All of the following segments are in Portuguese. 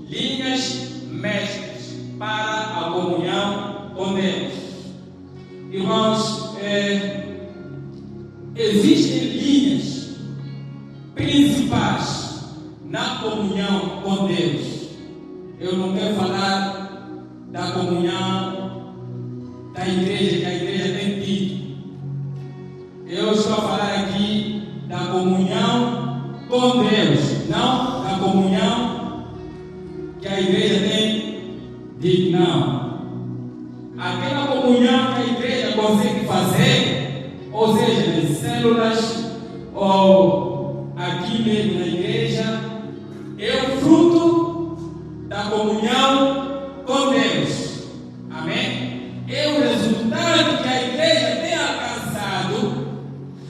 linhas mestras para a comunhão com Deus. Irmãos, existem linhas principais na comunhão com Deus. Eu não quero falar da comunhão da igreja, que a igreja tem tido. Eu estou a falar aqui da comunhão com Deus, não da comunhão que a igreja tem dito, não. Aquela comunhão que a igreja consegue fazer, ou seja, nas células, ou aqui mesmo na igreja, é o fruto da comunhão com Deus. Amém? É o resultado que a igreja tem alcançado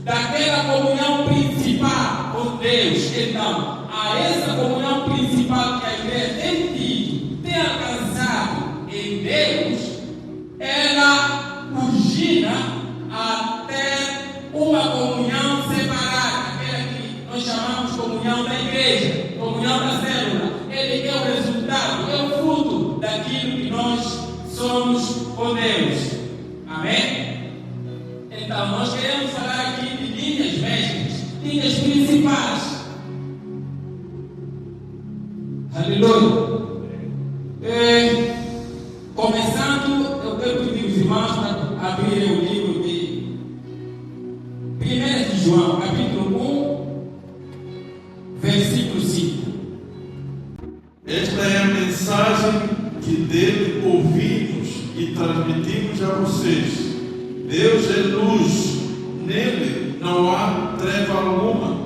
daquela comunhão principal com Deus. Então, a essa comunhão principal que a igreja tem tido, tem alcançado em Deus, ela origina até uma comunhão separada, aquela que nós chamamos de comunhão da igreja, comunhão da célula. Ele é o resultado, é o fruto daquilo que nós somos com Deus. Amém? Então, nós queremos falar aqui de linhas mestras, linhas principais. Aleluia. Começando, eu quero pedir os irmãos para abrirem o livro de 1 de João, capítulo 1, versículo 5. Esta é a mensagem que dele ouvimos e transmitimos a vocês. Deus é luz, nele não há treva alguma.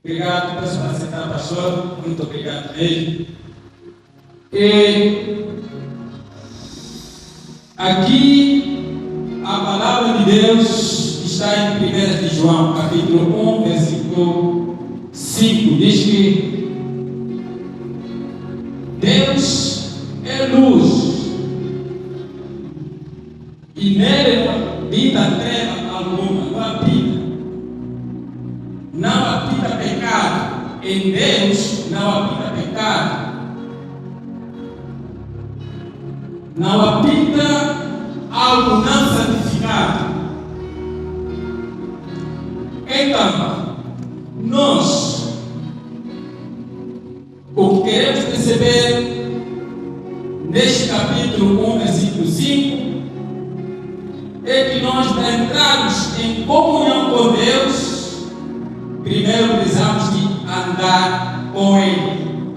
Obrigado, peço para sentar, pastor. Muito obrigado mesmo. E aqui a palavra de Deus está em 1 de João, capítulo 1, versículo 5. Diz que Deus é luz e nele não habita treva alguma, não habita pecado. Em Deus não habita pecado, não habita algo não santificado. Então, nós, o que queremos perceber neste capítulo 1, versículo 5, é que nós, para entrarmos em comunhão com Deus, primeiro precisamos de andar com Ele.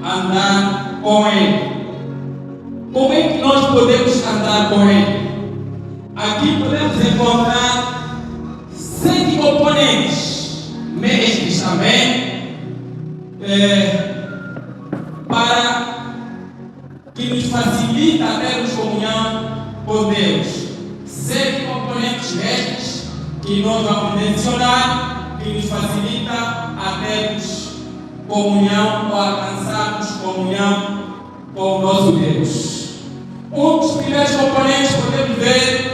Andar com Ele. Como é que nós podemos andar com Ele? Aqui podemos encontrar 7 componentes mestres também, para que nos facilita termos comunhão com Deus. 7 componentes mestres que nós vamos mencionar, que nos facilita a termos comunhão ou alcançarmos comunhão com o nosso Deus. Um dos primeiros componentes podemos ver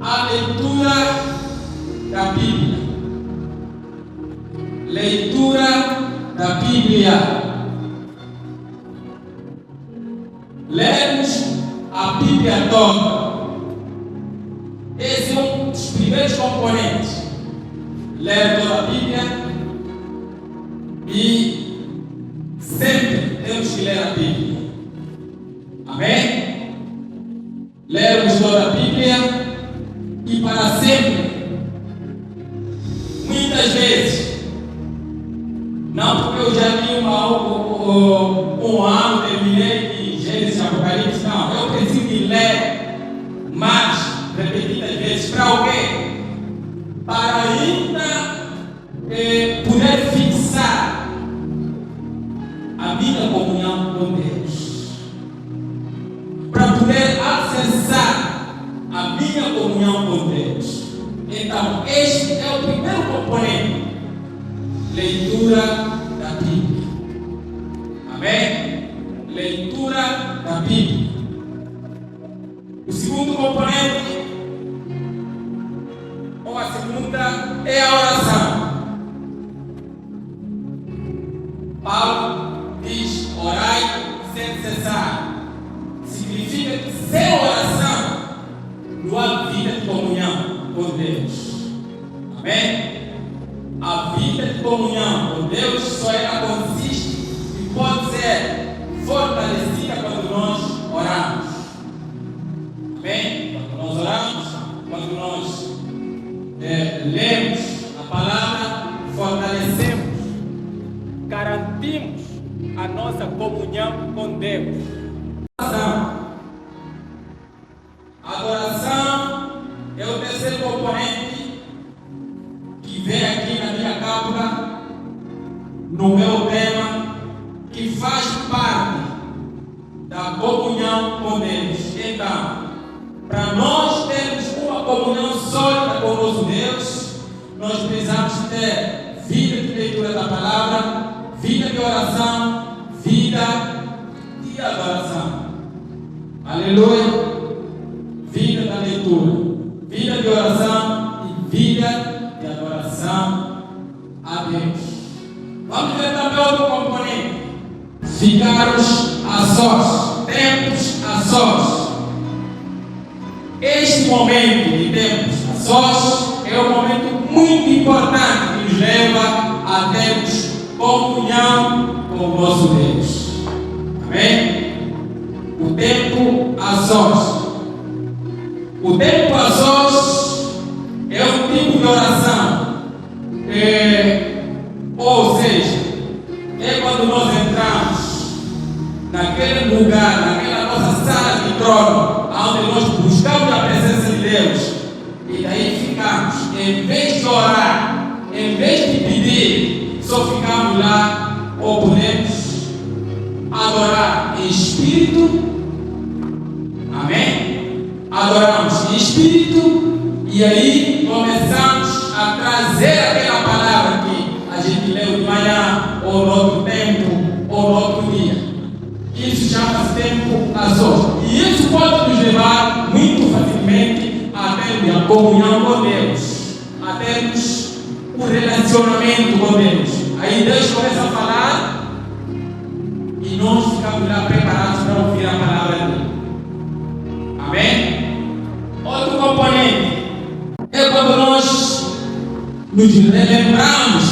a leitura da Bíblia. Leitura da Bíblia. Lermos a Bíblia toda. Esse é um dos primeiros componentes. Ler toda a Bíblia e sempre temos que ler a Bíblia. Amém? Lermos toda a Bíblia e para sempre. Muitas vezes, não porque eu já li um ano, terminei de Gênesis e Apocalipse, não. Eu preciso de ler mais, repetidas vezes. Para o quê? Para ainda poder fixar a minha comunhão com Deus, para poder acessar a minha comunhão com Deus. Então, este é o primeiro componente: leitura da Bíblia. Amém? Leitura da Bíblia. O segundo componente, ou a segunda, é a oração. Paulo diz: orai sem cessar. Significa que sem oração não há vida de comunhão com Deus. Amém? A vida de comunhão com Deus só ela consiste e pode ser fortalecida quando nós oramos. Amém? Quando nós oramos, quando nós lemos a palavra, fortalecemos, garantimos a nossa comunhão com Deus. Adoração é o terceiro componente que vem aqui na minha cápsula, no meu tema, que faz parte da comunhão com Deus. Então, para nós termos uma comunhão sólida com o nosso Deus, nós precisamos ter vida de leitura da palavra, vida de oração, vida de adoração. Aleluia! Vida da leitura, vida de oração e vida de adoração a Deus. Vamos ver também outro componente: ficarmos a sós, tempos a sós. Este momento de tempos a sós é um momento muito importante que nos leva a termos comunhão com o nosso Deus. Amém? O tempo a sós. O tempo a sós é um tipo de oração. Ou seja, é quando nós entramos naquele lugar, naquela nossa sala de trono, onde nós buscamos a presença de Deus, e daí ficamos, em vez de orar, em vez de pedir, só ficamos lá, ou podemos adorar em espírito. Amém? Adoramos em espírito, e aí começamos a trazer aquela palavra que a gente leu de manhã, ou no outro tempo, ou no outro dia. Isso chama-se tempo a sós. E isso pode nos levar muito facilmente a termos a comunhão com Deus, a termos um relacionamento com Deus. Aí Deus começa a falar e nós ficamos lá preparados para ouvir a palavra dele. Amém? Outro componente é quando nós nos lembramos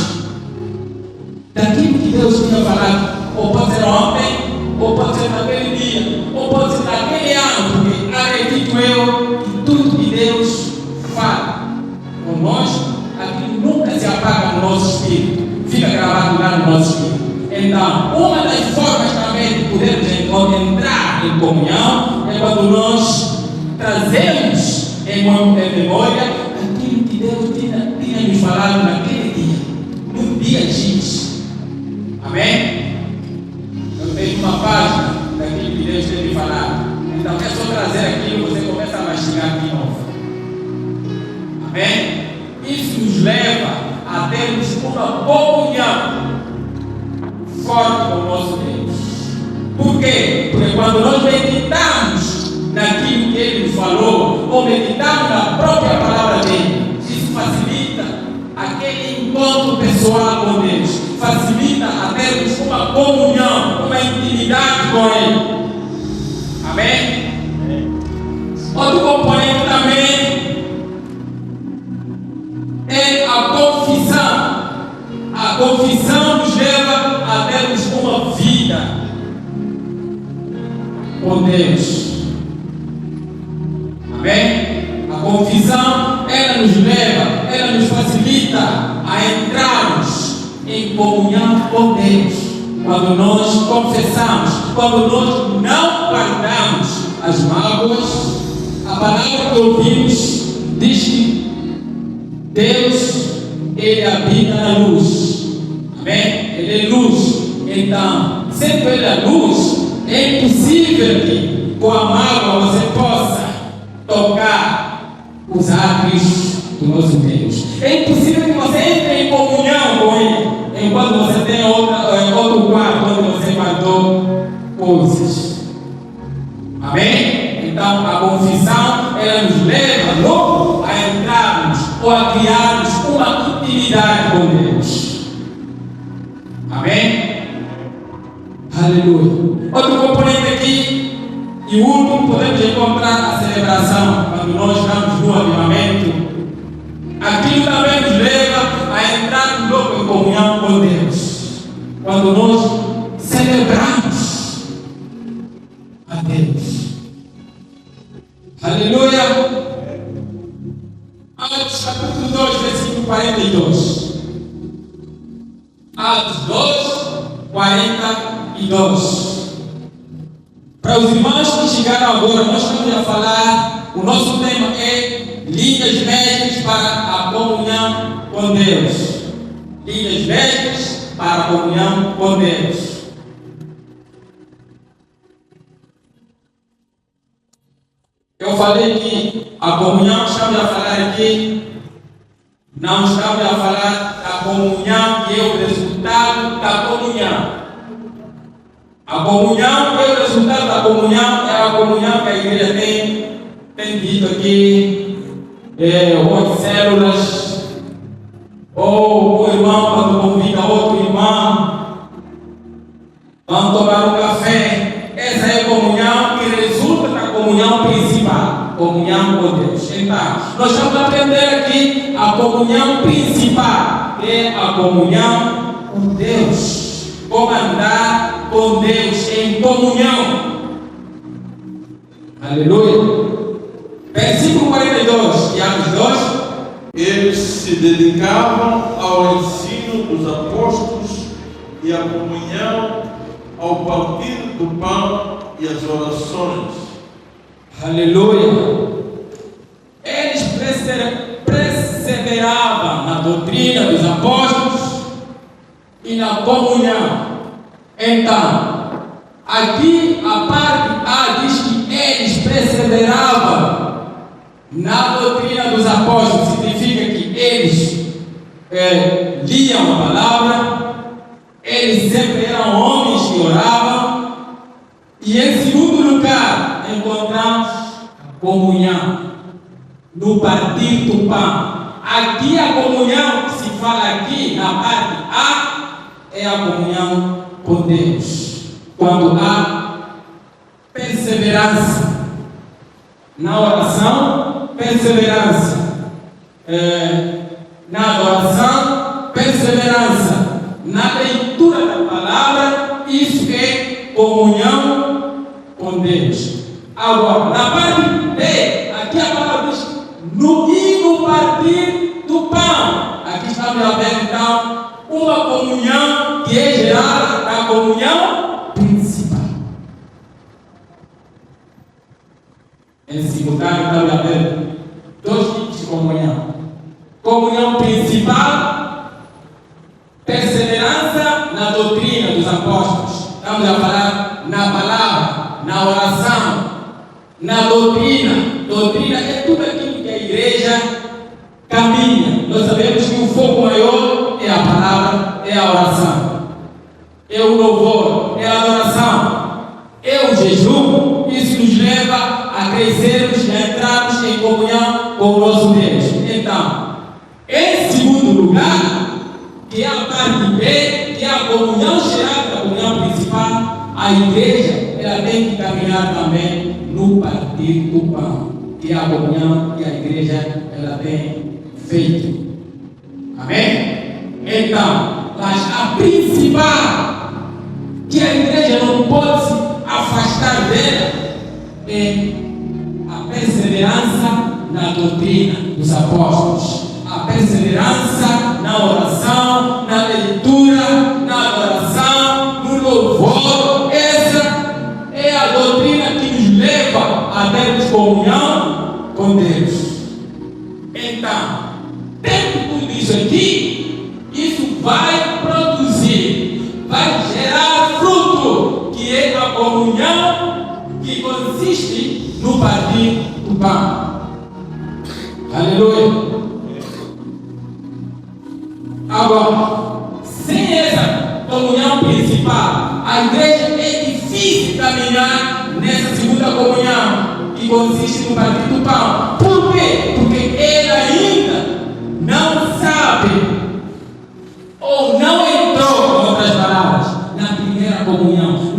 daquilo que Deus tinha falado, ou pode ser ontem, ou pode ser naquele dia, ou pode ser naquele ano, porque acredito eu que tudo que Deus fala conosco, aquilo nunca se apaga no nosso espírito, fica gravado lá no nosso espírito. Então, uma das formas também de podermos entrar em comunhão é quando nós trazemos em memória aquilo que Deus tinha nos falado naquele dia, no dia X. Amém? Eu tenho uma página daquilo que Deus tem me falado. Então é só trazer aquilo e você começa a mastigar de novo. Amém? Isso nos leva a termos uma comunhão forte com o nosso Deus. Por quê? Porque quando nós meditamos naquilo que Ele nos falou, ou meditamos na própria palavra dele, isso facilita aquele encontro pessoal com Deus, facilita a termos uma comunhão, uma intimidade com Ele. Amém? Outro componente também é a confissão. A confissão nos leva a termos uma vida com Deus. Amém? A confissão, ela nos leva, ela nos facilita a entrarmos em comunhão com Deus. Quando nós confessamos, quando nós não guardamos as mágoas, a palavra que ouvimos diz que Deus, Ele habita na luz. Amém? Ele é luz. Então, sendo Ele a luz, é impossível que com a mágoa você possa tocar os átrios do nosso Deus. É impossível que você entre em comunhão com Ele enquanto você tem outro quarto onde você guardou coisas. Amém? Então a confissão, ela nos leva logo a entrarmos ou a criarmos uma intimidade com Deus. Amém? Aleluia. Outro componente aqui, e último, podemos encontrar a celebração, quando nós estamos no avivamento. Aquilo também nos leva a entrar logo em comunhão com Deus. Quando nós celebramos a Deus. Aleluia. Atos capítulo 2, versículo 42. Atos 2, 42. Para os irmãos que chegaram agora, nós estamos a falar, o nosso tema é linhas médicas para a comunhão com Deus. Linhas médicas para a comunhão com Deus. Eu falei que a comunhão, estamos a falar aqui, não estamos a falar da comunhão que é o resultado da comunhão. A comunhão, que é o resultado da comunhão, é a comunhão que a igreja tem dito aqui, ou células, ou o irmão quando convida outro irmão, vamos tomar um café. Essa é a comunhão que resulta da comunhão principal, comunhão com Deus. Então, nós estamos a aprender aqui a comunhão principal, que é a comunhão com Deus. Como andar com Deus em comunhão. Aleluia. Versículo 42 de Atos 2. Eles se dedicavam ao ensino dos apóstolos e à comunhão, ao partir do pão e às orações. Aleluia. Eles perseveravam na doutrina dos apóstolos e na comunhão. Então, aqui a parte A diz que eles perseveravam na doutrina dos apóstolos. Significa que eles liam a palavra, eles sempre eram homens que oravam. E em segundo lugar, encontramos a comunhão, no partir do pão. Aqui a comunhão que se fala aqui na parte A é a comunhão com Deus. Quando há perseverança na oração, perseverança na adoração, perseverança na leitura da palavra, isso é comunhão com Deus. Agora, na parte B, aqui a palavra diz no partir do pão. Aqui estamos a ver então uma comunhão que é gerada da comunhão principal. Em simultâneo, estamos a ver dois tipos de comunhão: comunhão principal, perseverança na doutrina dos apóstolos. Estamos a falar na palavra, na oração, na doutrina. Doutrina é tudo aquilo que a igreja caminha. Nós sabemos que o foco maior é a palavra, é a oração, é o louvor, é a adoração, é o jejum. Isso nos leva a crescermos e a entrarmos em comunhão com o nosso Deus. Então, em segundo lugar, que é a parte B, que é a comunhão gerada da comunhão principal, a igreja ela tem que caminhar também no partir do pão, que é a comunhão que a igreja ela tem feito. Amém? Então, mas a principal que a igreja não pode se afastar dela é a perseverança na doutrina dos apóstolos, a perseverança na oração, na leitura, na adoração, no louvor. Essa é a doutrina que nos leva a termos comunhão com Deus. Então, tendo tudo isso aqui, isso vai produzir, vai gerar fruto, que é a comunhão que consiste no partir do pão. Aleluia. Agora, sem essa comunhão principal, a igreja é difícil caminhar nessa segunda comunhão, que consiste no partir do pão. Por quê? Porque ela ainda não sabe, ou não entrou, com outras palavras, na primeira comunhão,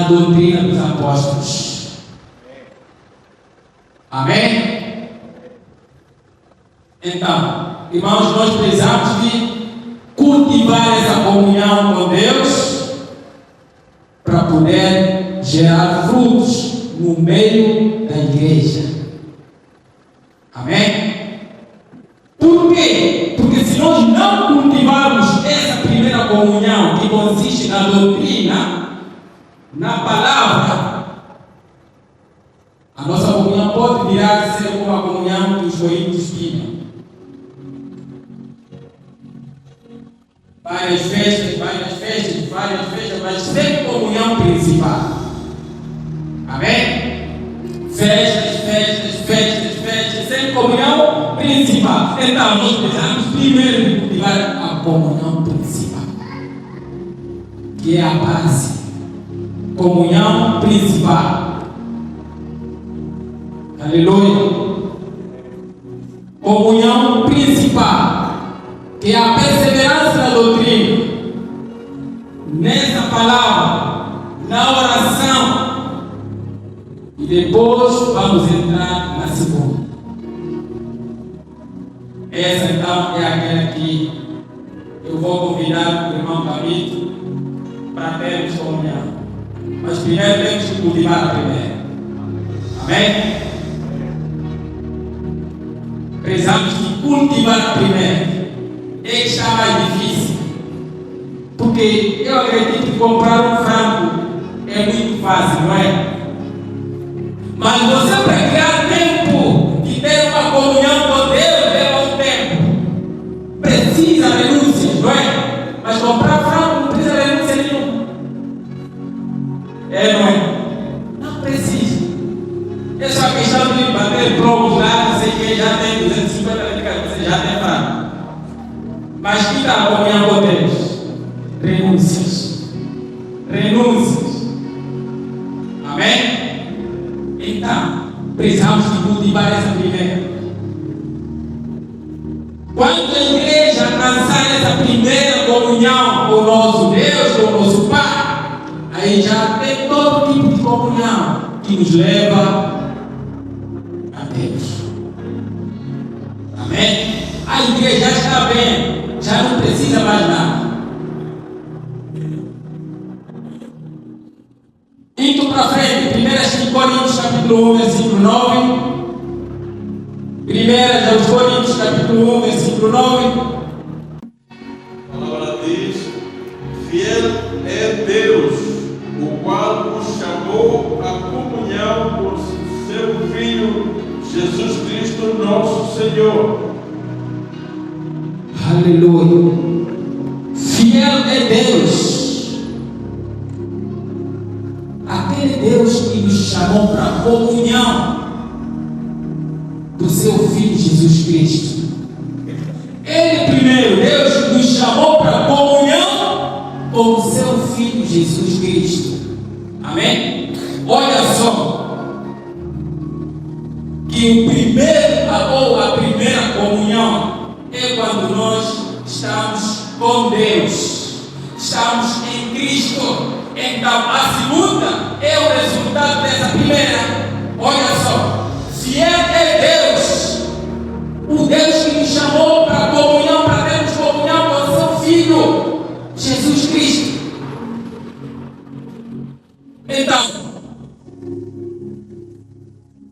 na doutrina dos apóstolos. Amém? Então, irmãos, nós precisamos de cultivar essa comunhão com Deus para poder gerar frutos no meio da igreja. Amém? Por quê? Porque se nós não cultivarmos essa primeira comunhão, que consiste na doutrina, na palavra, a nossa comunhão pode virar a ser como a comunhão que os coríntios tinham. Várias festas, mas sem comunhão principal. Amém? Festas, sem comunhão principal. Então, nós precisamos primeiro cultivar a comunhão principal, que é a base. Comunhão principal. Aleluia. Comunhão principal, que é a perseverança na doutrina, nessa palavra, na oração. E depois vamos entrar na segunda. Essa então é aquela que eu vou convidar o irmão Camilo para termos comunhão. Mas primeiro temos que cultivar a primeira. Amém? Precisamos de cultivar a primeira. É que está mais difícil. Porque eu acredito que comprar um frango é muito fácil, não é? Mas você, para criar tempo de ter uma comunhão com Deus, leva um tempo. Precisa de renúncias, não é? Mas comprar frango não precisa de renúncia nenhuma. É, não é? Não precisa. É só questão de bater promos lá, sei que já tem 250 litros, você já tem frango. Mas que está a comunhão com Deus? Renúncias. Amém? Então, precisamos de cultivar essa primeira. Quando a igreja alcançar essa primeira comunhão com o nosso Deus, com o nosso Pai, aí já tem todo tipo de comunhão que nos leva a Deus. Amém? A igreja já está bem, já não precisa mais nada. Indo para frente, 1 Coríntios capítulo 1, versículo 9. 1 Coríntios capítulo 1, versículo 9. A palavra diz: fiel é Deus, o qual nos chamou à comunhão com seu Filho Jesus Cristo, nosso Senhor. Aleluia. Fiel é Deus. Aquele Deus que nos chamou para a comunhão do seu Filho Jesus Cristo. Ele primeiro, Deus nos chamou para a comunhão com o seu Filho Jesus Cristo. Amém? Olha só, que a primeira comunhão é quando nós estamos com Deus, estamos em Cristo. Então a segunda é o resultado dessa primeira. Olha só, se é Deus, o Deus que nos chamou para a comunhão, para termos comunhão com o seu Filho Jesus Cristo. Então,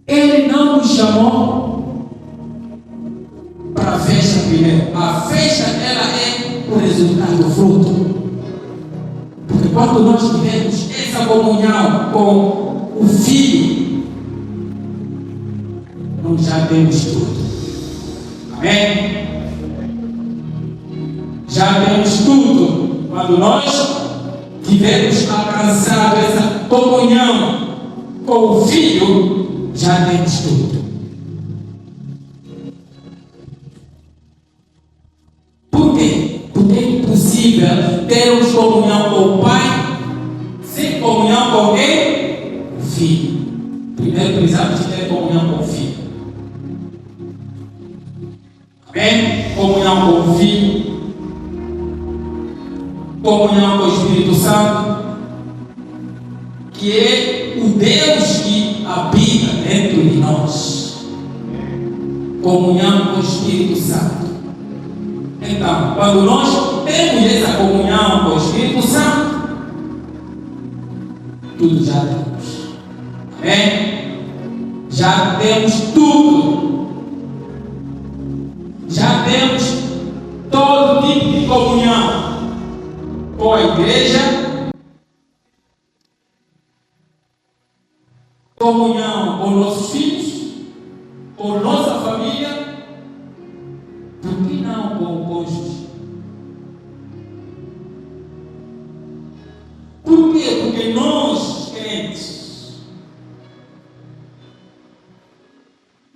Ele não nos chamou para a festa primeiro. A festa, ela é o resultado do fruto. Porque quando nós tivermos essa comunhão com o Filho, nós já temos tudo. Amém? Já temos tudo. Quando nós tivermos alcançado essa comunhão com o Filho, já temos tudo. Por quê? Porque é impossível termos comunhão com o Pai sem comunhão com quem? O Filho. Primeiro precisamos ter comunhão com o Filho. Amém? Comunhão com o Filho. Comunhão com o Espírito Santo, que é o Deus que habita dentro de nós. Comunhão com o Espírito Santo. Então, quando nós temos essa comunhão com o Espírito Santo, tudo já temos. Amém? Já temos tudo. Já temos todo tipo de comunhão com a igreja, comunhão com nossos filhos, com nossa família, por que não com o cônjuge? Por quê? Porque nós, crentes,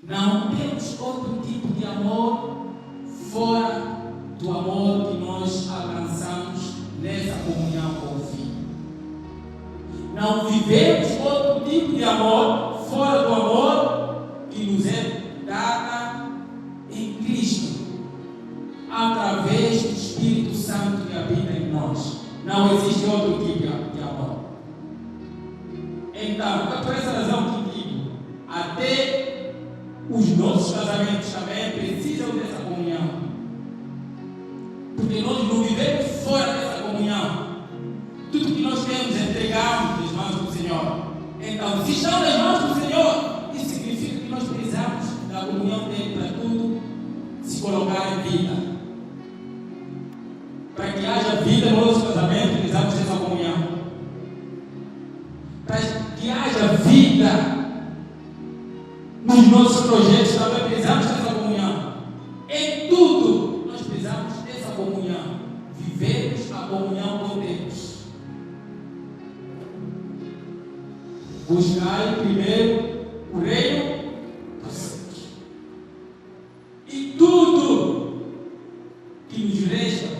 não temos outro tipo de amor fora do amor que nós alcançamos nessa comunhão com o Filho. Não vivemos outro tipo de amor fora do amor que nos é dado em Cristo, através do Espírito Santo que habita em nós. Não existe outro tipo de amor. Então, é por essa razão que digo, até os nossos casamentos também precisam dessa comunhão. Porque nós não vivemos fora dessa comunhão. Tudo que nós temos entregamos nas mãos do Senhor. Então, se estão nas mãos do Senhor, isso significa que nós precisamos da comunhão dele para tudo se colocar em vida. Para que haja vida no nosso casamento, precisamos dessa comunhão. Para que haja vida nos nossos projetos, também precisamos dessa comunhão. Em tudo, nós precisamos dessa comunhão. Vivemos a comunhão com Deus. Buscai primeiro o reino dos céus. E tudo que nos resta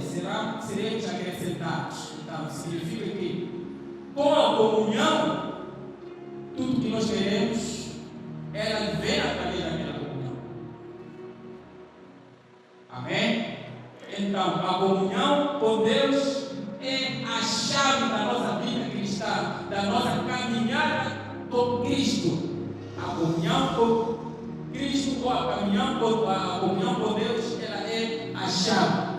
seremos acrescentados. Então, significa que com a comunhão, tudo que nós queremos, ela vem através daquela comunhão. Amém? Então, a comunhão com Deus é a chave da nossa vida cristã, da nossa caminhada com Cristo. A comunhão com Cristo ou a comunhão com Deus, ela é a chave.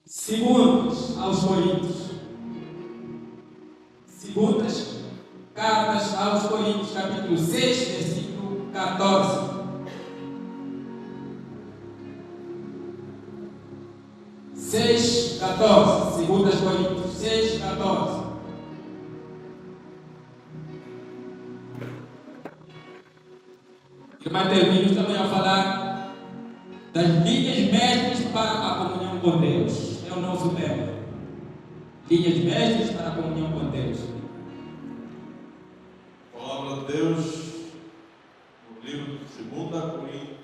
Segundos aos Coríntios. Segundas cartas aos Coríntios, capítulo 6, versículo 14. 6:14. Segundas Coríntios 6:14. Irmã termino também a falar das linhas mestres para a comunhão com Deus. É o nosso tema. Linhas mestres para a comunhão com Deus. A palavra de Deus, no livro de 2 Coríntios,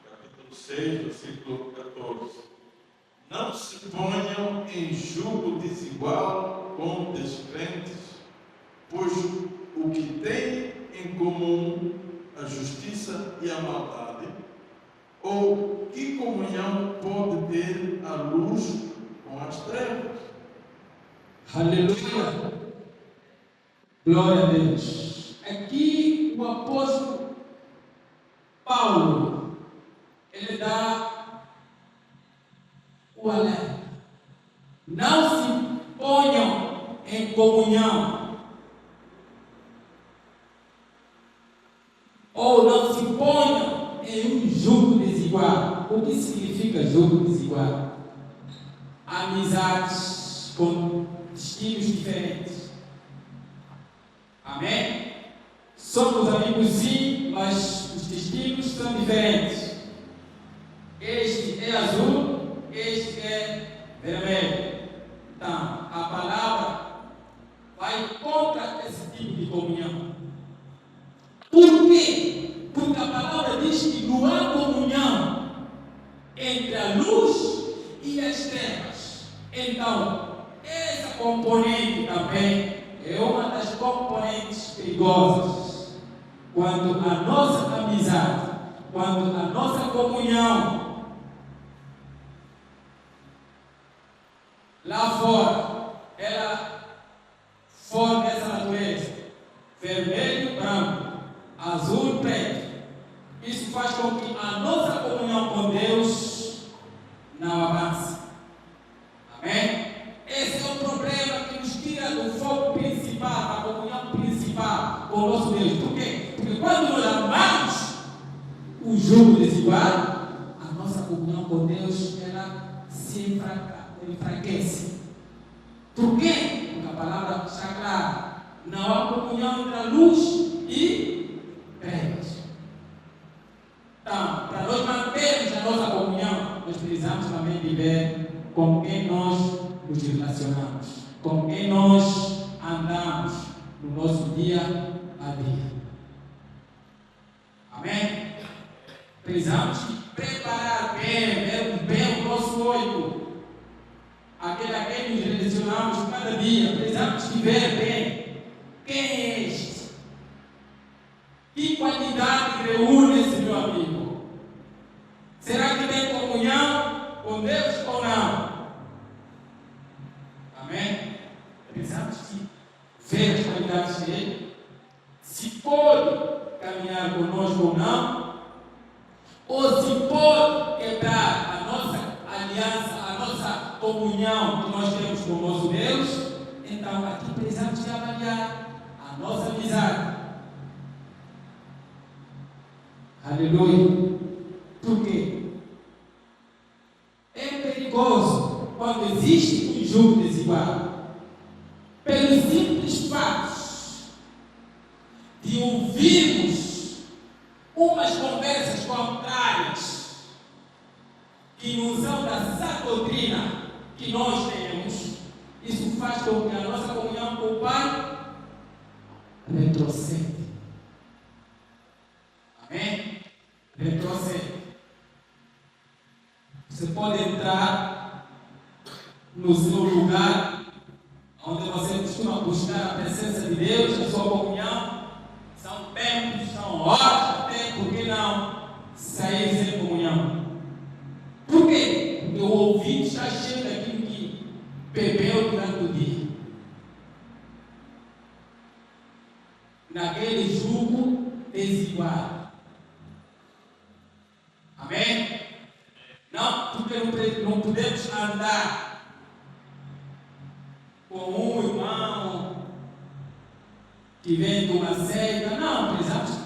capítulo 6, versículo 14. Não se ponham em julgo desigual com descrentes, pois o que tem em comum a justiça e a maldade, ou que comunhão pode ter a luz com as trevas? Aleluia! Glória a Deus! Aqui o apóstolo Paulo, ele dá o alerta. Não se ponham em comunhão, ou não se ponham em um jugo desigual. O que significa jugo desigual? Amizades com destinos diferentes. Amém? Somos amigos sim, mas os destinos são diferentes. Este é azul, este é vermelho. Então, a palavra vai contra esse tipo de comunhão. Por quê? Porque a palavra diz que não há comunhão entre a luz e as trevas. Então, essa componente também é uma das componentes perigosas. Quando a nossa amizade quando a nossa comunhão lá fora, ela for dessa natureza, vermelho, branco, azul, preto, isso faz com que a nossa comunhão com Deus não avance. Amém? Esse é o problema que nos tira do foco principal, a comunhão principal com o nosso Deus. Por quê? Porque quando nós amamos o jugo desigual, a nossa comunhão com Deus ela se enfraquece. Por quê? Porque a palavra está clara. Não há comunhão entre a luz e trevas. Então, para nós mantermos a nossa comunhão, nós precisamos também viver com quem nós nos relacionamos, com quem nós andamos no nosso dia a dia. Amém? Precisamos preparar bem o nosso olho, aquele a quem nos relacionamos cada dia. Precisamos ver bem quem é este, que qualidade reúne esse meu amigo. Será que tem comunhão com Deus ou não? Amém? Precisamos ver as qualidades dele, se pode caminhar conosco ou não, ou se pode quebrar a nossa aliança, a nossa comunhão que nós temos com o nosso Deus. Então aqui precisamos de avaliar a nossa amizade. Aleluia. Por quê? É perigoso quando existe um jugo desigual, pelo simples fato de ouvirmos umas conversas contrárias que nos são da sã doutrina que nós temos. Isso faz com que a nossa comunhão com o Pai retroceda. Amém? Retrocede. Você pode entrar no seu lugar onde você costuma buscar a presença de Deus, a sua comunhão. São tempos, são horas até, por que não sair sem comunhão? Por quê? Porque o ouvido está cheio daquilo que bebeu durante o dia. Naquele jugo desigual. Amém? Não, porque não podemos andar com um irmão que vem de uma seita. Não,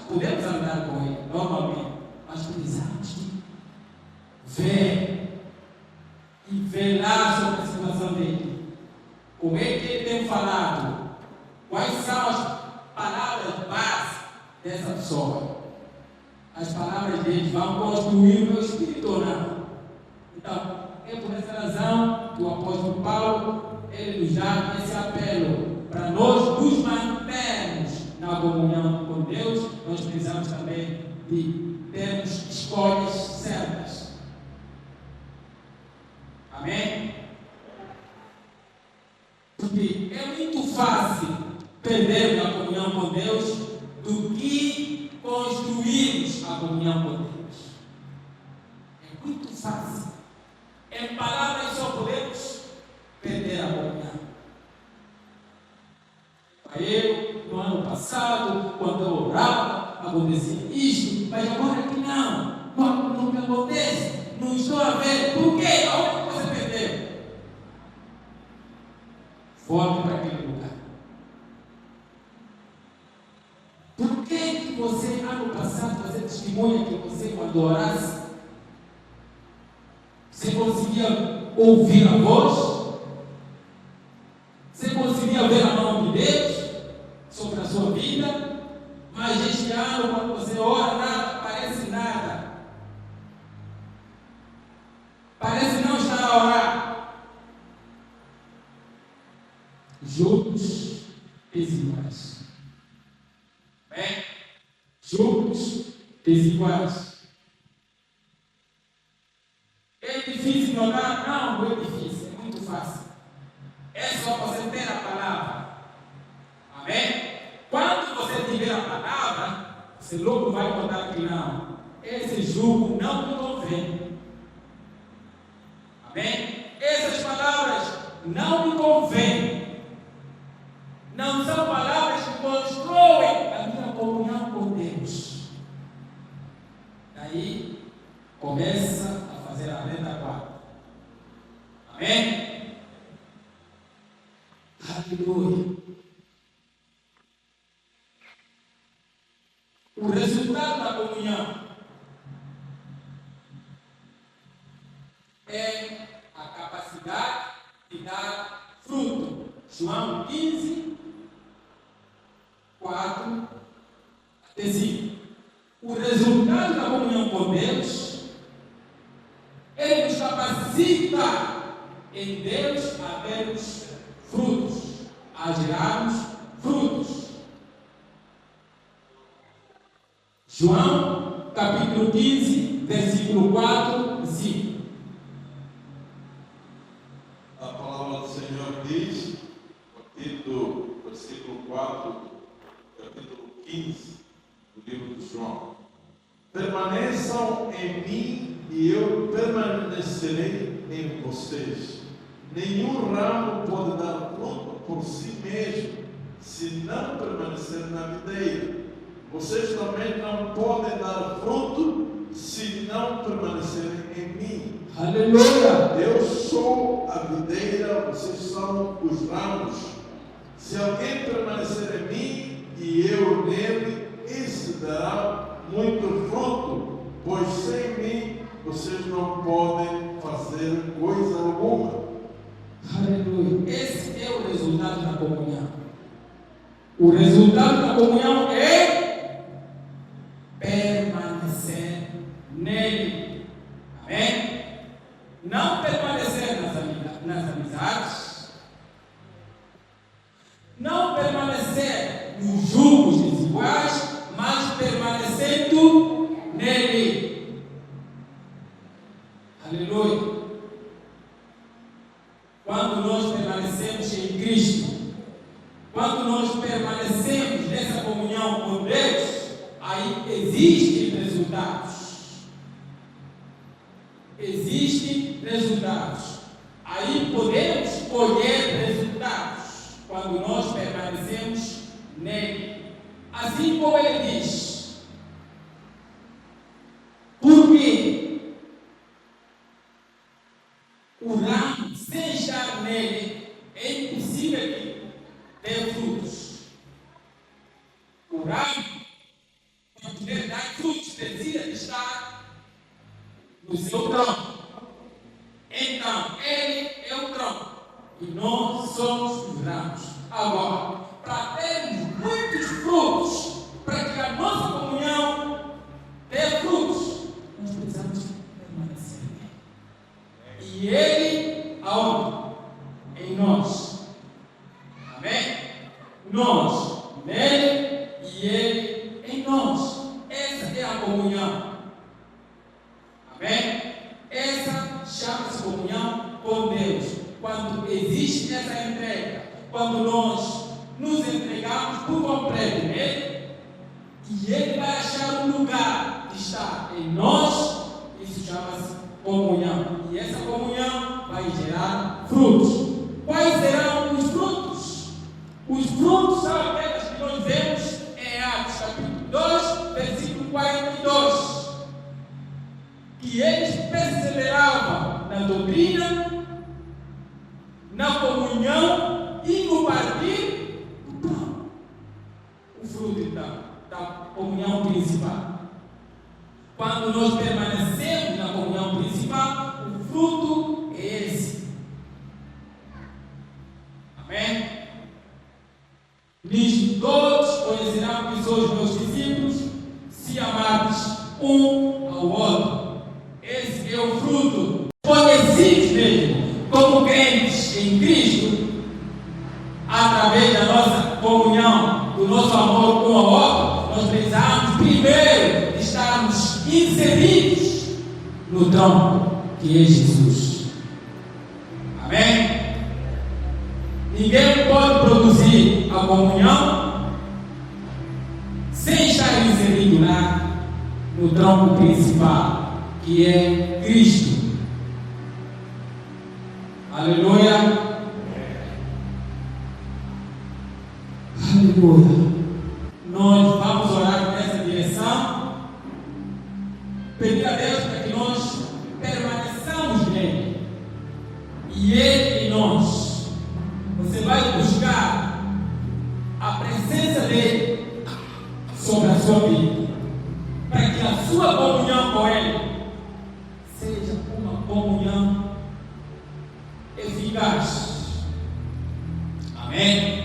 podemos andar com ele normalmente, mas precisamos ver e velar sobre a situação dele. Como é que ele tem falado? Quais são as palavras base dessa pessoa? As palavras dele vão construir o meu espírito ou não? Então, é por essa razão que o apóstolo Paulo ele nos dá esse apelo para nós nos mantermos na comunhão com Deus. Nós precisamos também de termos escolhas certas. Amém? Porque é muito fácil perdermos a comunhão com Deus do que construirmos a comunhão com Deus. É muito fácil. Em palavras só podemos perder a comunhão. Eu, no ano passado, quando eu orava, acontecia isto, mas agora que não me acontece, não estou a ver. Por quê? Aonde você perdeu? Volte para aquele lugar. Por que você, ano passado, você testemunha que você, quando orasse, você conseguia ouvir a voz? Você conseguia ver a mão de Deus sobre a sua vida? Mas este ano, quando você ora, nada, parece nada. Parece não estar a orar. Jogos desiguais. Bem, jogos desiguais. É difícil notar? Não é difícil, é muito fácil. É só você ter a palavra. Amém? Quando você tiver a palavra, você logo vai notar que não. esse jugo não me convém. Amém? Essas palavras não me convêm. Não são palavras que constroem a minha comunhão com Deus. Daí começa a fazer a retaguarda. Amém? Aleluia. O resultado da comunhão é a capacidade de dar fruto. João 15, 4 até 5. O resultado da comunhão com Deus, Ele nos capacita em Deus a termos frutos, a gerarmos frutos. João, capítulo 15, versículo 4 e 5. A palavra do Senhor diz, a partir do versículo 4, capítulo 15, do livro de João: permaneçam em mim e eu permanecerei em vocês. Nenhum ramo pode dar fruto por si mesmo, se não permanecer na videira. Vocês também não podem dar fruto se não permanecerem em mim. Aleluia! Eu sou a videira, vocês são os ramos. Se alguém permanecer em mim e eu nele, esse dará muito fruto, pois sem mim vocês não podem fazer coisa alguma. Aleluia! Esse é o resultado da comunhão. O resultado da comunhão é permanecer nele. Amém? Não permanecer nas amizades, não permanecer nos jugos desiguais, mas permanecendo nele. Aleluia! Quando nós permanecemos em Cristo, quando nós permanecemos nessa comunhão com Deus, aí existem resultados. Existem resultados. Aí podemos colher resultados quando nós permanecemos nele. Assim como ele diz. Porque o ramo sem estar nele é impossível que dê frutos. O ramo, para poder dar frutos, precisa estar no seu tronco. Então, ele é o tronco e nós somos os ramos. Agora, para termos muitos frutos, para que a nossa comunhão dê frutos, nós precisamos permanecer nele. E ele, aonde? Em nós. Amém? Nós nele e ele em nós. Essa é a comunhão. Amém? Essa chama-se comunhão com Deus. Quando existe essa entrega, quando nós nos entregamos por completo nele, e ele vai achar um lugar de estar em nós, isso chama-se comunhão. E essa comunhão vai gerar frutos. Quais serão os frutos? Os frutos são aqueles que nós vemos em Atos capítulo 2, versículo 42. Que eles perseveravam na doutrina, na comunhão e no partir do pão. O fruto, então, da comunhão principal. Quando nós permanecemos na comunhão principal, o fruto é esse. Amém? Nisto todos conhecerão que sois meus discípulos, se amardes um ao outro. Esse é o fruto. Conhecidos mesmo como crentes em Cristo, através da nossa comunhão, do nosso amor um ao outro, nós precisamos primeiro estarmos inseridos no tronco que é Jesus. Amém? Ninguém pode produzir a comunhão sem estar inserido lá. no tronco principal, que é Cristo. Aleluia. Aleluia. Nós vamos orar nessa direção, pedir a Deus para que nós permaneçamos nele e ele em nós. Você vai buscar a presença dele sobre a sua vida, para que a sua comunhão com ele seja uma comunhão eficaz. Amém?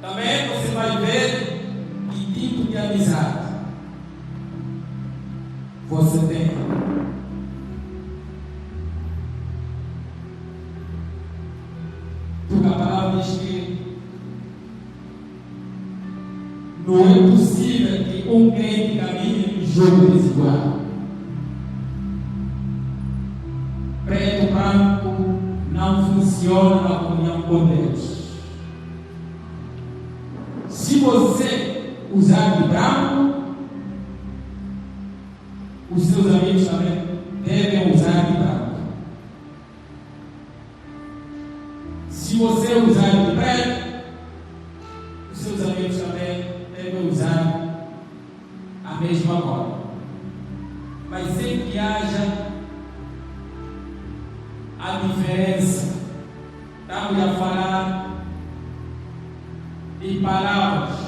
Também você vai ver que tipo de amizade você tem. Porque a palavra diz que não é possível que um crente caminhe em jogo desigual. Preto, branco não funciona na comunhão com Deus. Se você usar de branco, os seus amigos também devem usar de branco. Se você usar de preto, os seus amigos também devem usar a mesma cor. Mas sempre que haja a diferença, estamos a falar de palavras.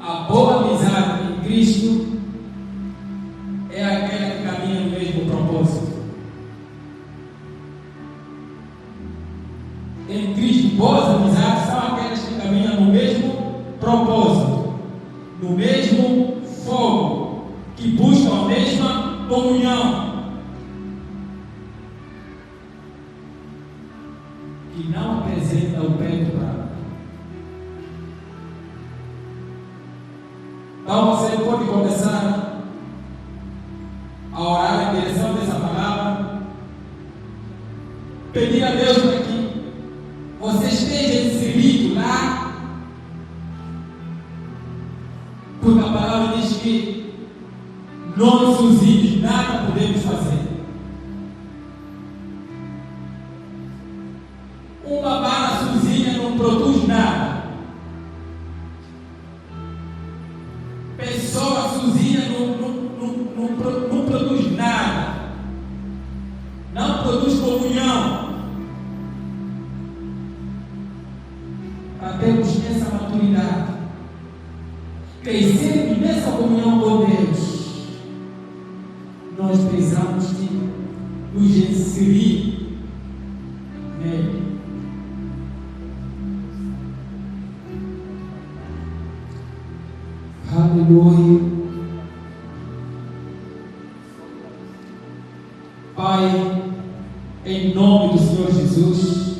A boa amizade em Cristo é aquela que caminha no mesmo propósito. Em Cristo, boas amizades são aquelas que caminham no mesmo propósito, no mesmo fogo, que buscam a mesma comunhão, que não apresenta o preto branco. Então você pode começar a orar em direção dessa palavra, pedir a Deus para que você esteja inserido lá, porque a palavra diz que nós sozinhos nada podemos fazer. Uma bala sozinha não produz nada. Pessoa sozinha não produz nada. Não produz comunhão. Para termos essa maturidade, crescer nessa comunhão com Deus, nós precisamos de nos inserir nele. Aleluia. Pai, em nome do Senhor Jesus,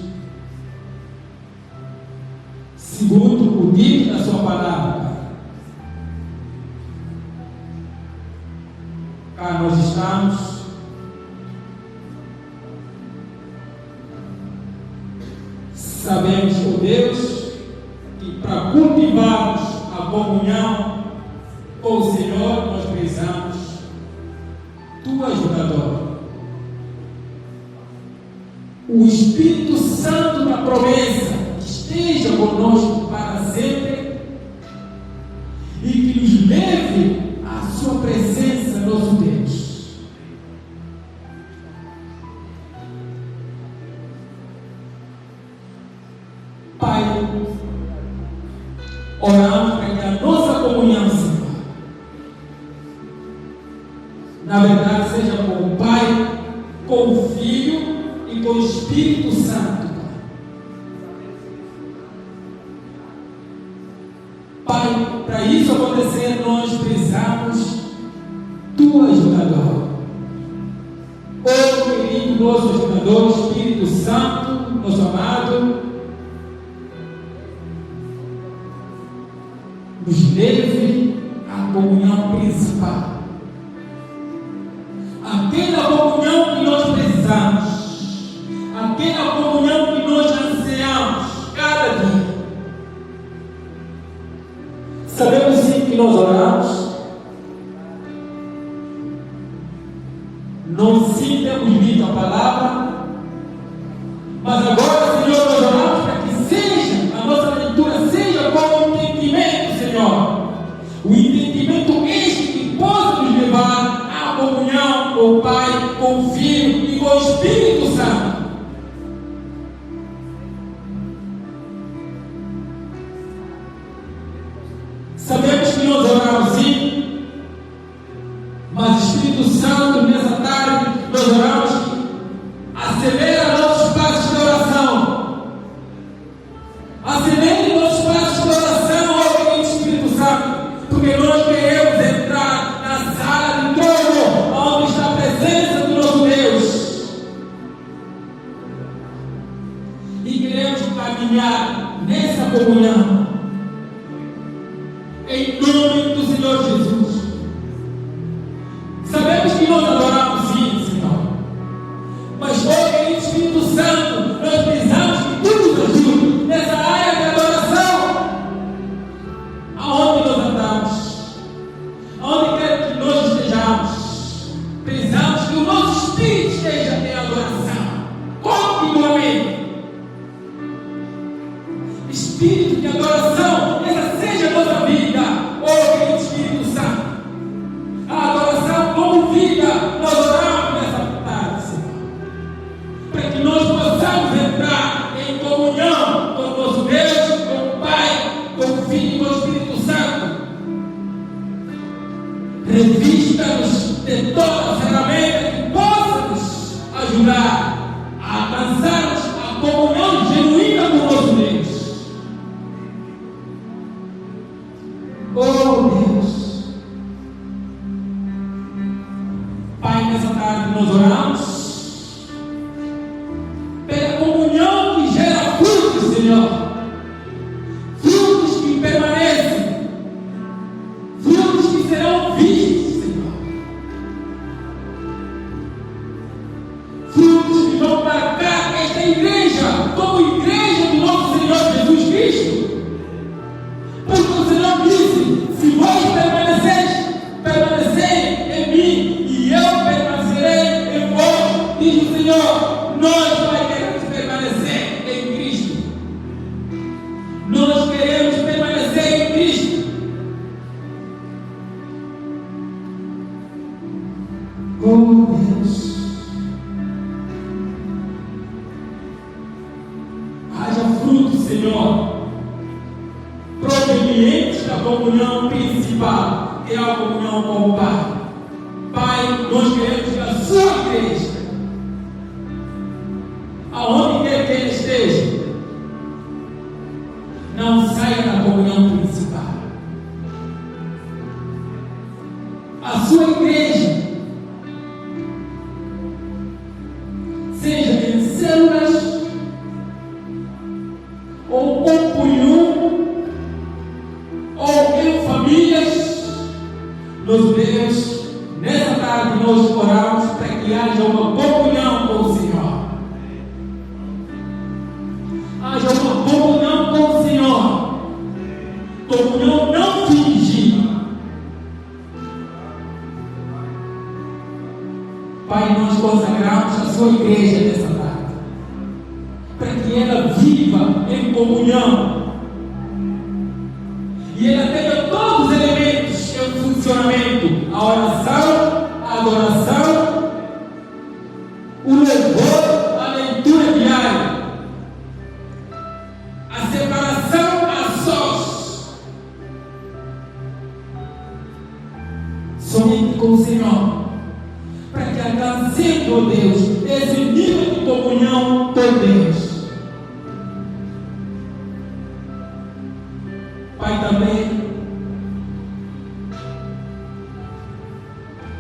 segundo o dito da sua palavra, cá nós estamos sabemos, ó Deus, que para cultivarmos a comunhão com o Senhor, nós precisamos tua ajudadora, o Espírito Santo da promessa, que esteja conosco para sempre e que nos leve à sua presença, nosso Deus. Pai, oramos para que a nossa comunhão, Senhor, na verdade seja com o Pai, com o Filho e com o Espírito Santo. Pai, para isso acontecer, nós precisamos tua ajudadora. Ô querido nosso ajudador, Espírito Santo, nosso amado, nos leve à comunhão principal, aquela comunhão que nós precisamos, aquela comunhão que nós Sabemos sim que nós oramos, não sim temos lido a palavra, mas agora, Senhor, nós oramos para que seja, a nossa leitura seja com o entendimento, Senhor. O entendimento este que possa nos levar à comunhão com o Pai, com o Filho e com o Espírito Santo. Sabemos que nós oramos sim, mas Espírito Santo, nessa tarde, nós oramos que acelera nossos passos de oração. Acelere nossos passos de oração, ó querido Espírito Santo, porque nós queremos entrar na sala de trono, onde está a presença do nosso Deus. E queremos caminhar nessa comunhão. Em nome do Senhor Jesus. Sabemos que nós adoramos sim, Senhor. Mas, ó querido Espírito Santo, nós precisamos que tu nos ajude nessa área de adoração. Aonde nós andamos, aonde quer que nós estejamos, precisamos que o nosso espírito esteja em adoração continuamente. Espírito de adoração, essa seja a nossa vida, ó querido Espírito Santo. A adoração como vida, nós oramos nessa tarde, Senhor, para que nós possamos entrar em comunhão com o nosso Deus, com o Pai, com o Filho e com o Espírito Santo. Revista-nos de toda a ferramenta que possa nos ajudar a alcançarmos a comunhão genuína com o nosso Deus. Oh Deus, Pai, nessa tarde nós oramos pela comunhão que gera frutos, Senhor, frutos que permanecem, frutos que serão vistos, Senhor, frutos que vão marcar esta igreja como igreja do nosso Senhor Jesus Cristo. Porque o Senhor disse: se vós permaneceis em mim e eu permanecerei em vós, diz o Senhor, nós queremos permanecer em Cristo. Nós queremos permanecer em Cristo. Oh Deus, haja fruto, Senhor, provenientes da comunhão principal, que é a comunhão com o Pai. Pai, nós queremos que a sua igreja, aonde quer que ele esteja, não saia da comunhão principal. A sua igreja, seja em células ou compunhão, ou em famílias, nos Deus, nessa tarde nós oramos para que haja uma comunhão com o Senhor. Haja uma comunhão com o Senhor. Comunhão não fingida. Pai, nós consagramos a sua igreja nessa tarde, para que ela viva em comunhão. E ela tenha todos os elementos em funcionamento: a oração, a adoração, o louvor, a leitura diária, a separação a sós, somente com o Senhor, para que alcancemos, ó Deus, esse nível de comunhão com Deus. Pai, também,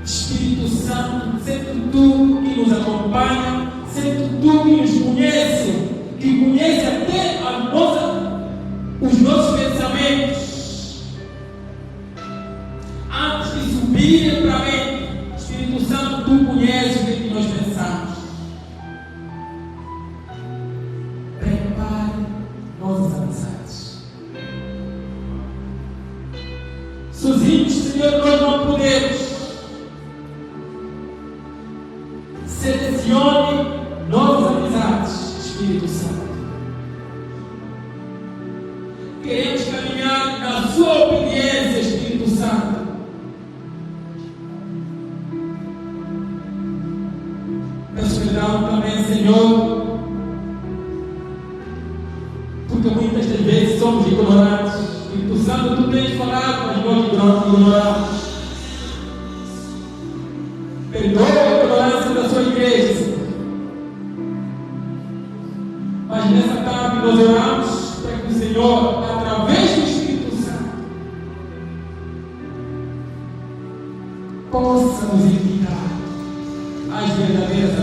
Espírito Santo, sendo tu que nos acompanha, sendo tu que nos conhece, que conhece até os nossos pensamentos, antes de subirem para a mente. Espírito Santo, tu conheces o que nós pensamos. Prepare nossas amizades. Selecione novas amizades, Espírito Santo. Queremos caminhar na sua obediência, Espírito Santo. Peço perdão também, Senhor, porque muitas das vezes somos ignorantes. Espírito Santo, tu tens falado, mas nós ignoramos. Perdoa a ignorância da sua igreja, Senhor. Mas nessa tarde nós oramos para que o Senhor, através do Espírito Santo, possa nos indicar as verdadeiras